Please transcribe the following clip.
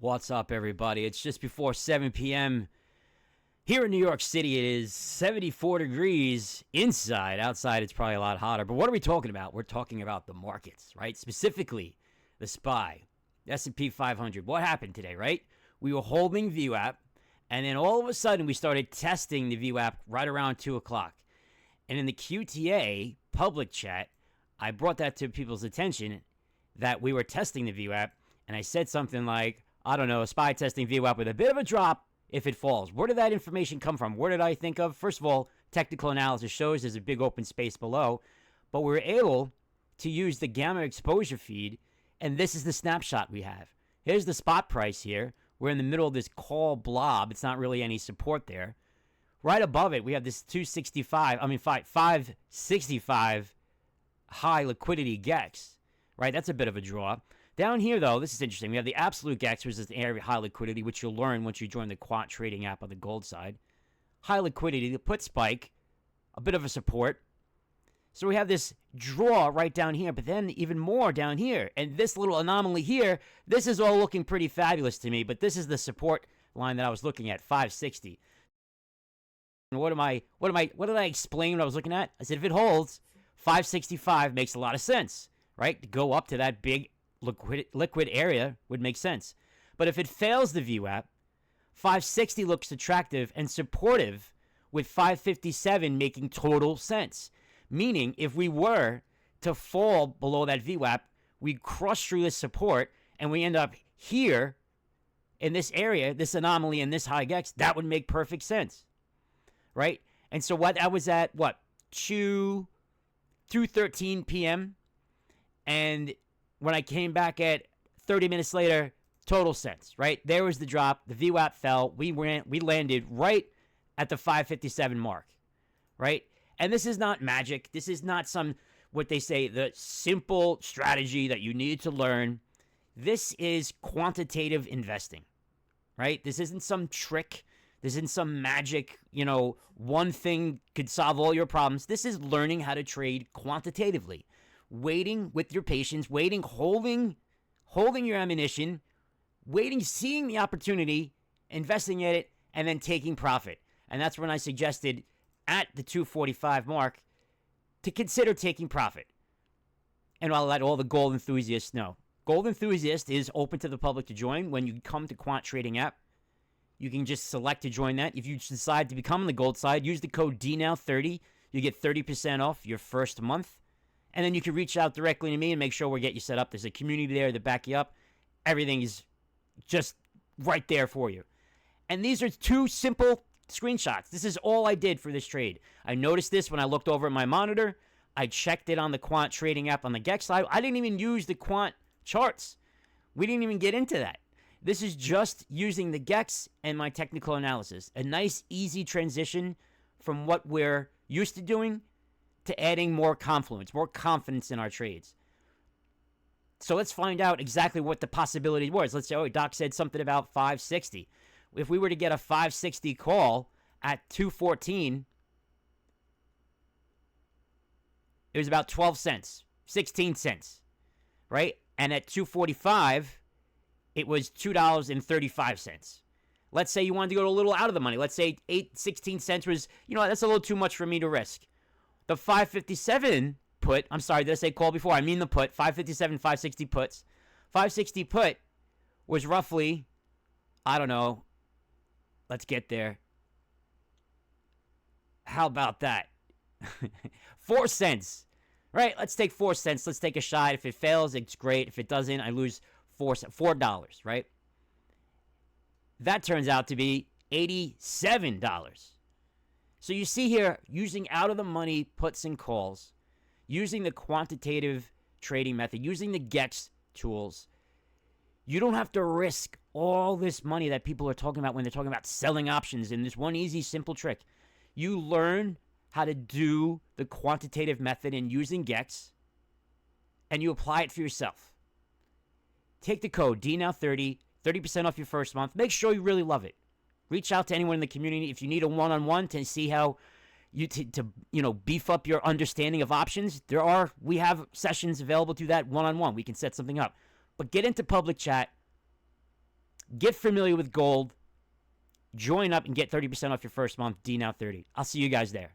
What's up, everybody? It's just before 7 p.m. Here in New York City, it is 74 degrees inside. Outside, it's probably a lot hotter. But what are we talking about? We're talking about the markets, right? Specifically, the SPY, S&P 500. What happened today, right? We were holding VWAP, and then all of a sudden, we started testing the VWAP right around 2 o'clock. And in the QTA public chat, I brought that to people's attention that we were testing the VWAP, and I said something like, I don't know, SPY testing VWAP with a bit of a drop if it falls. Where did that information come from? Where did I think of? First of all, technical analysis shows there's a big open space below, but we were able to use the gamma exposure feed, and this is the snapshot we have. Here's the spot price here. We're in the middle of this call blob. It's not really any support there. Right above it, we have this 565 high liquidity GEX, right? That's a bit of a draw. Down here, though, this is interesting. We have the absolute GEX, which is the area of high liquidity, which you'll learn once you join the quant trading app on the gold side. High liquidity, the put spike, a bit of a support. So we have this draw right down here, but then even more down here. And this little anomaly here, this is all looking pretty fabulous to me, but this is the support line that I was looking at, 560. And what did I explain when I was looking at? I said, if it holds, 565 makes a lot of sense, right? To go up to that big liquid area would make sense. But if it fails the VWAP, 560 looks attractive and supportive, with 557 making total sense. Meaning, if we were to fall below that VWAP, we crush through this support and we end up here in this area, this anomaly in this high GEX, that would make perfect sense, right? And so what I was at, 2:13 p.m. and when I came back at 30 minutes later, total sense, right? There was the drop. The VWAP fell. We landed right at the 557 mark, right? And this is not magic. This is not what they say, the simple strategy that you need to learn. This is quantitative investing, right? This isn't some trick. This isn't some magic, one thing could solve all your problems. This is learning how to trade quantitatively. Waiting with your patience, holding your ammunition, seeing the opportunity, investing in it, and then taking profit. And that's when I suggested at the 245 mark to consider taking profit. And I'll let all the gold enthusiasts know. Gold Enthusiast is open to the public to join. When you come to Quant Trading app, you can just select to join that. If you decide to become on the gold side, use the code DNOW30. You get 30% off your first month. And then you can reach out directly to me and make sure we'll get you set up. There's a community there to back you up. Everything is just right there for you. And these are two simple screenshots. This is all I did for this trade. I noticed this when I looked over at my monitor. I checked it on the quant trading app on the GEX side. I didn't even use the quant charts. We didn't even get into that. This is just using the GEX and my technical analysis. A nice, easy transition from what we're used to doing to adding more confluence, more confidence in our trades. So let's find out exactly what the possibility was. Let's say, Doc said something about 560. If we were to get a 560 call at 214, it was about 12 cents, 16 cents, right? And at 245, it was $2.35. Let's say you wanted to go a little out of the money. Let's say 16 cents was, that's a little too much for me to risk. The 557 put, I'm sorry, did I say call before? I mean the put, 557, 560 puts. 560 put was roughly, I don't know, let's get there. How about that? 4 cents, right? Let's take 4 cents. Let's take a shot. If it fails, it's great. If it doesn't, I lose $4, right? That turns out to be $87. So you see here, using out-of-the-money puts and calls, using the quantitative trading method, using the GEX tools, you don't have to risk all this money that people are talking about when they're talking about selling options in this one easy, simple trick. You learn how to do the quantitative method in using GEX, and you apply it for yourself. Take the code DNOW30, 30% off your first month. Make sure you really love it. Reach out to anyone in the community if you need a one-on-one to see how to beef up your understanding of options. We have sessions available to that one-on-one. We can set something up. But get into public chat. Get familiar with gold. Join up and get 30% off your first month. DNOW30. I'll see you guys there.